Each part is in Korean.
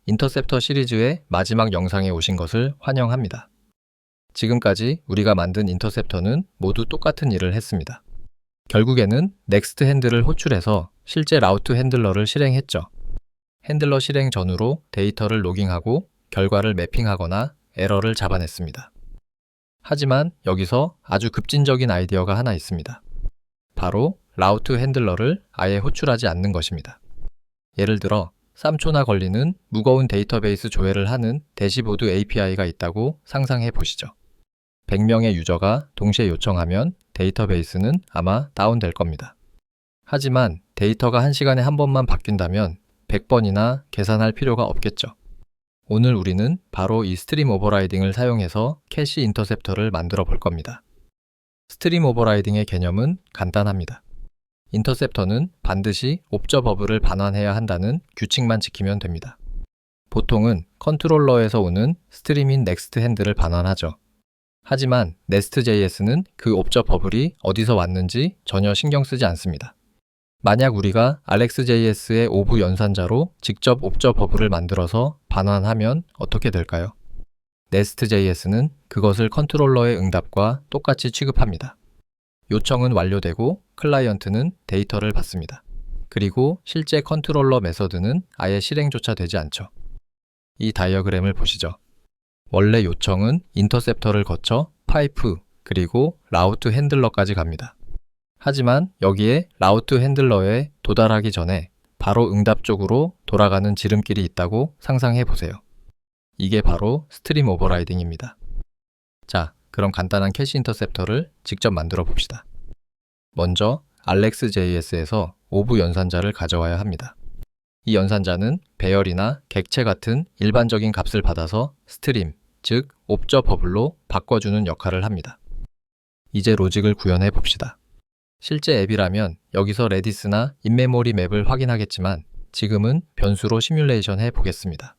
인터셉터 시리즈의 마지막 영상에 오신 것을 환영합니다. 지금까지 우리가 만든 인터셉터는 모두 똑같은 일을 했습니다. 결국에는 넥스트 핸들을 호출해서 실제 라우트 핸들러를 실행했죠. 핸들러 실행 전후로 데이터를 로깅하고 결과를 매핑하거나 에러를 잡아냈습니다. 하지만 여기서 아주 급진적인 아이디어가 하나 있습니다. 바로 라우트 핸들러를 아예 호출하지 않는 것입니다. 예를 들어 3초나 걸리는 무거운 데이터베이스 조회를 하는 대시보드 API가 있다고 상상해 보시죠. 100명의 유저가 동시에 요청하면 데이터베이스는 아마 다운될 겁니다. 하지만 데이터가 1시간에 한 번만 바뀐다면 100번이나 계산할 필요가 없겠죠. 오늘 우리는 바로 이 스트림 오버라이딩을 사용해서 캐시 인터셉터를 만들어 볼 겁니다. 스트림 오버라이딩의 개념은 간단합니다. 인터셉터는 반드시 옵저버블을 반환해야 한다는 규칙만 지키면 됩니다. 보통은 컨트롤러에서 오는 스트림인 넥스트 핸들을 반환하죠. 하지만 nest.js는 그 옵저버블이 어디서 왔는지 전혀 신경 쓰지 않습니다. 만약 우리가 RxJS의 오브 연산자로 직접 옵저버블을 만들어서 반환하면 어떻게 될까요? nest.js는 그것을 컨트롤러의 응답과 똑같이 취급합니다. 요청은 완료되고 클라이언트는 데이터를 받습니다. 그리고 실제 컨트롤러 메서드는 아예 실행조차 되지 않죠. 이 다이어그램을 보시죠. 원래 요청은 인터셉터를 거쳐 파이프 그리고 라우트 핸들러까지 갑니다. 하지만 여기에 라우트 핸들러에 도달하기 전에 바로 응답 쪽으로 돌아가는 지름길이 있다고 상상해 보세요. 이게 바로 스트림 오버라이딩입니다. 자, 그럼 간단한 캐시 인터셉터를 직접 만들어 봅시다. 먼저 RxJS에서 오브 연산자를 가져와야 합니다. 이 연산자는 배열이나 객체 같은 일반적인 값을 받아서 스트림, 즉 옵저버블로 바꿔주는 역할을 합니다. 이제 로직을 구현해 봅시다. 실제 앱이라면 여기서 레디스나 인메모리 맵을 확인하겠지만 지금은 변수로 시뮬레이션 해 보겠습니다.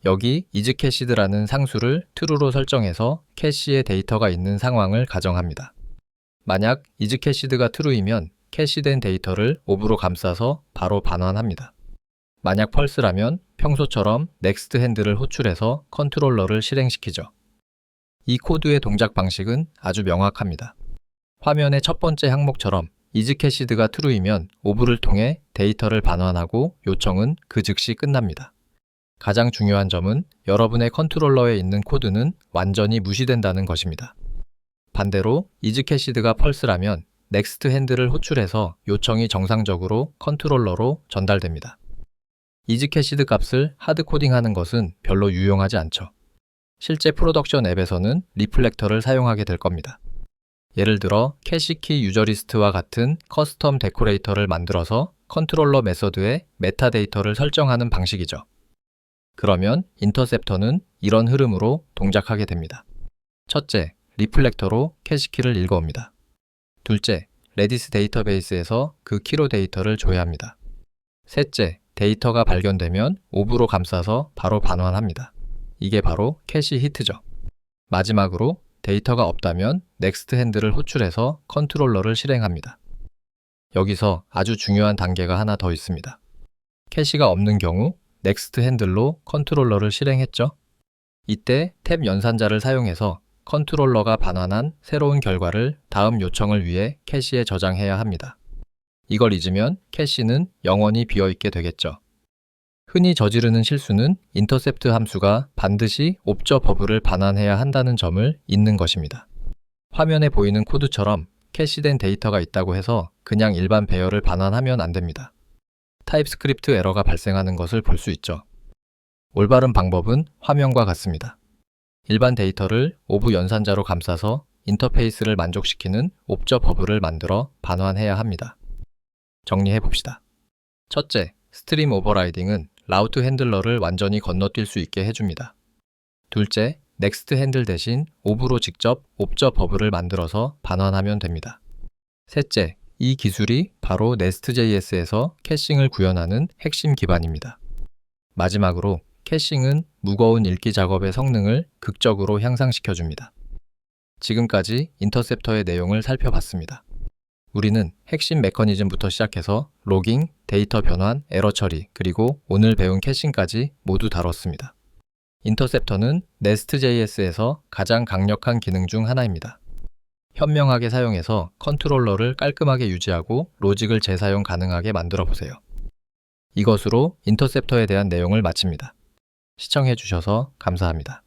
여기 isCached라는 상수를 true로 설정해서 캐시에 데이터가 있는 상황을 가정합니다. 만약 isCached가 true이면 캐시된 데이터를 오브로 감싸서 바로 반환합니다. 만약 false라면 평소처럼 next 핸들을 호출해서 컨트롤러를 실행시키죠. 이 코드의 동작 방식은 아주 명확합니다. 화면의 첫 번째 항목처럼 isCached가 true이면 오브를 통해 데이터를 반환하고 요청은 그 즉시 끝납니다. 가장 중요한 점은 여러분의 컨트롤러에 있는 코드는 완전히 무시된다는 것입니다. 반대로 isCached가 false라면 next 핸들을 호출해서 요청이 정상적으로 컨트롤러로 전달됩니다. isCached 값을 하드코딩하는 것은 별로 유용하지 않죠. 실제 프로덕션 앱에서는 리플렉터를 사용하게 될 겁니다. 예를 들어 캐시키 유저리스트와 같은 커스텀 데코레이터를 만들어서 컨트롤러 메서드에 메타데이터를 설정하는 방식이죠. 그러면 인터셉터는 이런 흐름으로 동작하게 됩니다. 첫째, 리플렉터로 캐시키를 읽어옵니다. 둘째, 레디스 데이터베이스에서 그 키로 데이터를 조회합니다. 셋째, 데이터가 발견되면 오브로 감싸서 바로 반환합니다. 이게 바로 캐시 히트죠. 마지막으로 데이터가 없다면 넥스트 핸들을 호출해서 컨트롤러를 실행합니다. 여기서 아주 중요한 단계가 하나 더 있습니다. 캐시가 없는 경우 넥스트 핸들로 컨트롤러를 실행했죠. 이때 탭 연산자를 사용해서 컨트롤러가 반환한 새로운 결과를 다음 요청을 위해 캐시에 저장해야 합니다. 이걸 잊으면 캐시는 영원히 비어있게 되겠죠. 흔히 저지르는 실수는 인터셉트 함수가 반드시 옵저버블을 반환해야 한다는 점을 잊는 것입니다. 화면에 보이는 코드처럼 캐시된 데이터가 있다고 해서 그냥 일반 배열을 반환하면 안 됩니다. 타입스크립트 에러가 발생하는 것을 볼 수 있죠. 올바른 방법은 화면과 같습니다. 일반 데이터를 오브 연산자로 감싸서 인터페이스를 만족시키는 옵저버블을 만들어 반환해야 합니다. 정리해 봅시다. 첫째, 스트림 오버라이딩은 라우트 핸들러를 완전히 건너뛸 수 있게 해줍니다. 둘째, 넥스트 핸들 대신 오브로 직접 옵저버블을 만들어서 반환하면 됩니다. 셋째, 이 기술이 바로 nest.js에서 캐싱을 구현하는 핵심 기반입니다. 마지막으로 캐싱은 무거운 읽기 작업의 성능을 극적으로 향상시켜줍니다. 지금까지 인터셉터의 내용을 살펴봤습니다. 우리는 핵심 메커니즘부터 시작해서 로깅, 데이터 변환, 에러 처리, 그리고 오늘 배운 캐싱까지 모두 다뤘습니다. 인터셉터는 Nest.js에서 가장 강력한 기능 중 하나입니다. 현명하게 사용해서 컨트롤러를 깔끔하게 유지하고 로직을 재사용 가능하게 만들어 보세요. 이것으로 인터셉터에 대한 내용을 마칩니다. 시청해 주셔서 감사합니다.